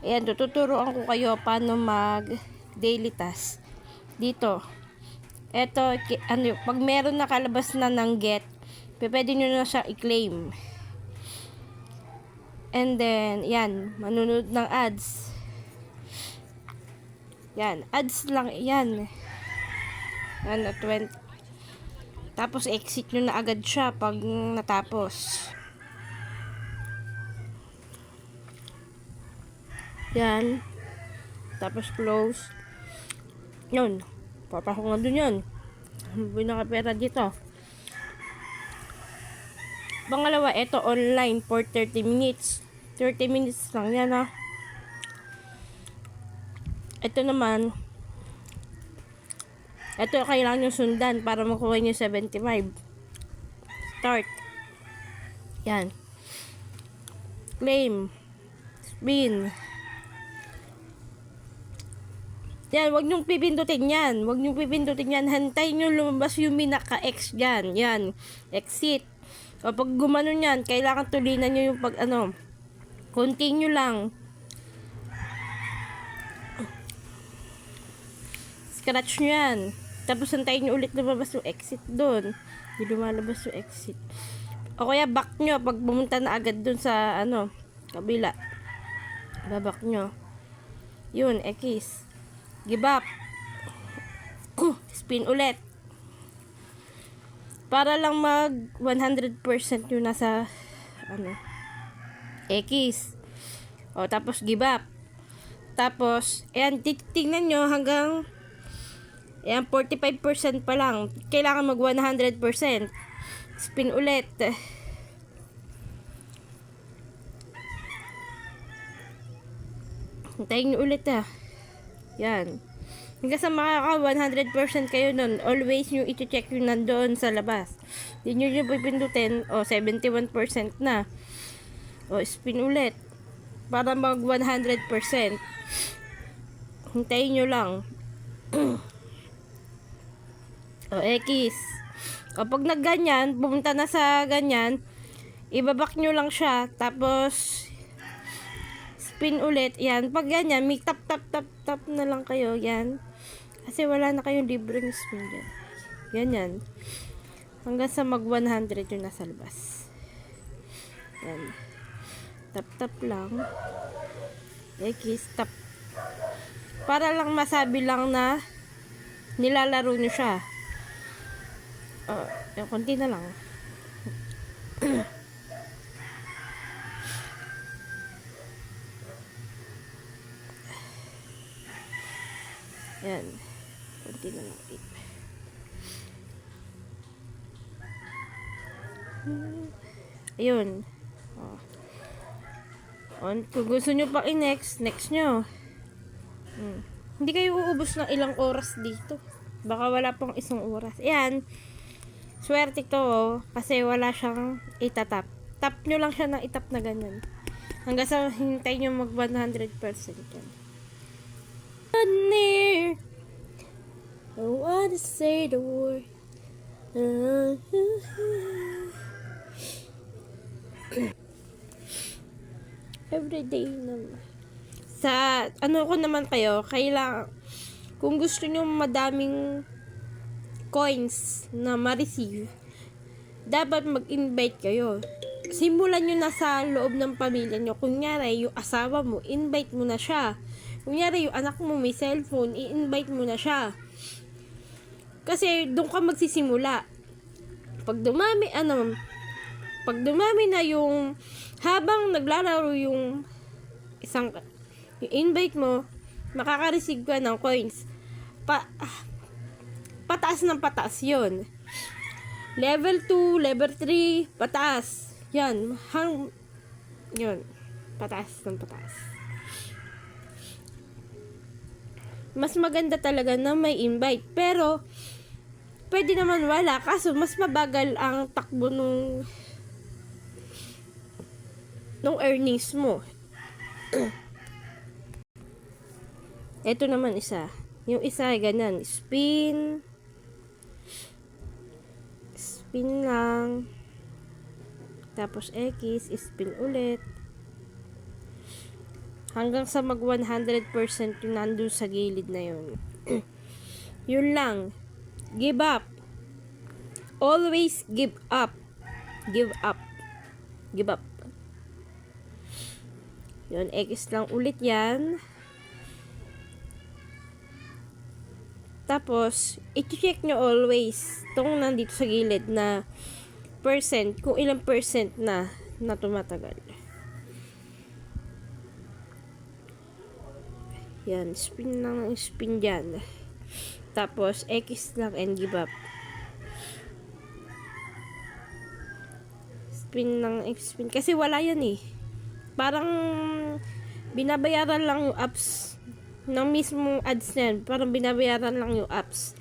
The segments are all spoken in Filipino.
Ayan, tuturuan ko kayo paano mag daily task. Dito. Eto, ano, pag meron nakalabas na ng get, pwede nyo na siya i-claim. And then, yan, manunod ng ads. Yan, ads lang, yan. Yan, 20. Tapos, exit nyo na agad siya pag natapos. Yan. Tapos close. Yun. Papasok na dun yun. May nakapera dito. Pangalawa, ito online for 30 minutes. 30 minutes lang yan ha. Ito naman. Ito kailangan nyo sundan para makuha nyo 75. Start. Yan. Claim. Spin. Yan, wag niyong pipindutin yan. Wag niyong pipindutin yan. Hantay niyo lumabas yung minaka-X dyan. Yan. Exit. O pag gumanon yan, kailangan tulinan niyo yung pag ano. Continue lang. Scratch nyo yan. Tapos hantayin nyo ulit lumabas yung exit doon. Hindi lumalabas yung exit. O kaya back nyo pag pumunta na agad doon sa ano, kabila. Babak nyo. Yun, X. Give up. Spin ulit. Para lang mag 100% yung nasa ano, X. O, tapos give up. Tapos, ayan, titignan nyo hanggang ayan, 45% pa lang. Kailangan mag 100%. Spin ulit. Hintayin nyo ulit Yan. Hanggang sa makaka 100% kayo nun, always nyo i-check yung nandoon sa labas. Hindi nyo pipindutin, 71% na. O, spin ulit. Para mag 100%. Hintayin nyo lang. O, X. O, pag nagganyan, pumunta na sa ganyan, ibabak nyo lang siya, tapos spin ulit. Yan, pag ganyan, may tap na lang kayo. Yan. Kasi wala na kayong libreng spin dyan. Ganyan. Hanggang sa mag 100 yung nasa labas. Yan. Tap lang. X, tap. Para lang masabi lang na nilalaro nyo siya. Yung konti na lang. Yan. Konti na lang. Ayun. Kung gusto nyo pa next nyo. Hindi kayo uubos ng ilang oras dito. Baka wala pang isang oras. Ayan. Swerte to kasi wala siyang itatap. Tap nyo lang siya na itap na ganyan. Hanggang sa hintay nyo mag 100% yan. Near. I wanna say the word. Everyday naman. Sa ano ko naman kayo, kailangan kung gusto nyo madaming coins na ma-receive, dapat mag-invite kayo. Simulan nyo na sa loob ng pamilya nyo. Kunyari, yung asawa mo, invite mo na siya. Kunyari, yung anak mo may cellphone, i-invite mo na siya. Kasi, doon ka magsisimula. Pag dumami na yung, habang naglalaro yung yung invite mo, makaka-receive ka ng coins. Pataas ng pataas yun. Level 2, level 3, pataas. Yan. Yun. Pataas ng pataas. Mas maganda talaga na may invite. Pero, pwede naman wala. Kaso, mas mabagal ang takbo nung earnings mo. Ito naman isa. Yung isa ay ganyan. Spin lang. Tapos X, spin ulit. Hanggang sa mag 100% yung nandun sa gilid na yun. Yun lang. Give up. Always give up. Give up. Give up. Yun, X lang ulit yan. Tapos, i-check nyo always itong nandito sa gilid na percent, kung ilang percent na tumatagal. Yan, spin lang ng spin dyan. Tapos, X lang and give up. Spin ng spin. Kasi wala yan eh. Parang, binabayaran lang yung apps ng mismong ads na yan. Parang binabayaran lang yung apps.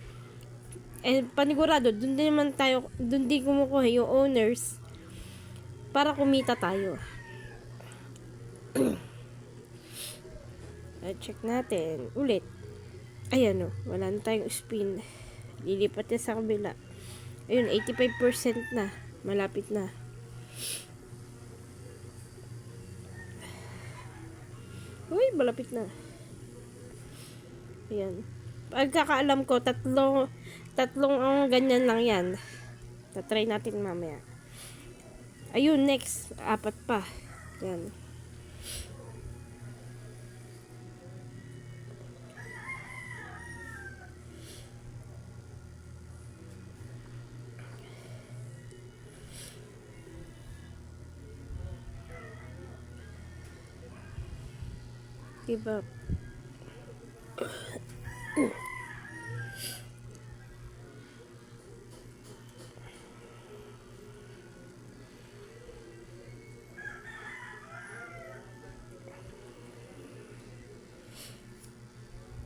Eh, panigurado, dun din kumukuha yung owners para kumita tayo. Check natin. Ulit. Ayan o. Wala na tayong spin. Lilipat na sa kabila. Ayun, 85% na. Malapit na. Uy, malapit na. Ayan. Pagkakaalam ko, tatlong ang ganyan lang yan. Tatry natin mamaya. Ayun, next. 4 pa. Yan. Give up.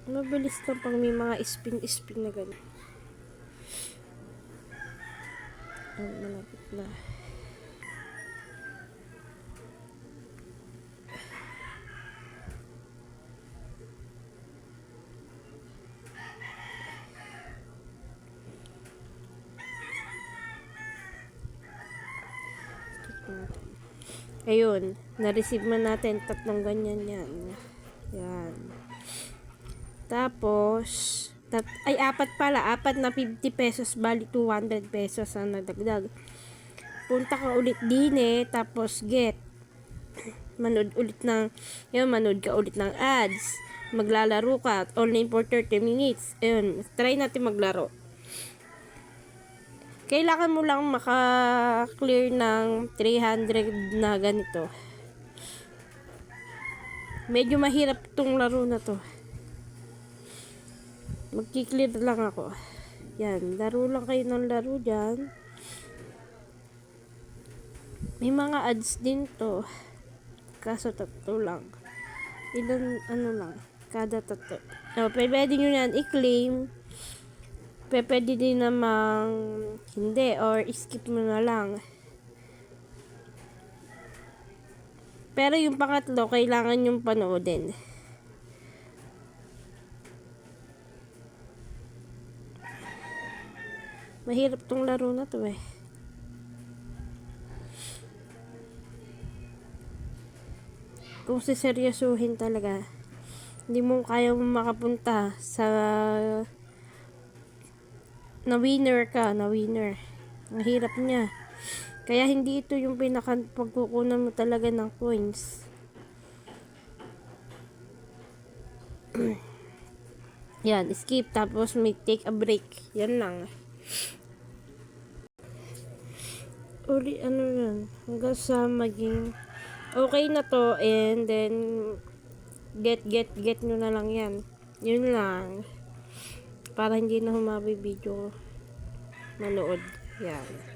Mabilis lang pang may mga spin na gano'n. Malapit na. Ayun, na-receive man natin 3 ganyan yan. Yan. Tapos, 4 pala. 4 na 50 pesos, bali 200 pesos ang nadagdag. Punta ka ulit din tapos get. Manood ka ulit ng ads. Maglalaro ka, online for 30 minutes. Ayun, try natin maglaro. Kailangan mo lang maka-clear ng 300 na ganito. Medyo mahirap tong laro na to. Magki-clear lang ako. Yan, laro lang kayo ng laro dyan. May mga ads din to. Kaso 3 lang. Lang. Kada 3. So, pwede nyo yan i-claim. Pwede din namang hindi or skip mo na lang. Pero yung pangatlo, kailangan yung panoodin. Mahirap tong laro na to eh. Kung siseryosuhin talaga, hindi mo kaya makapunta sa na winner. Ang hirap niya. Kaya hindi ito yung pagkukunan mo talaga ng coins. Yan, skip tapos may take a break. Yan lang. Uli yan. Hanggang sa maging okay na to and then get nyo na lang yan. Yun lang. Para hindi na humabi video manood. Yan.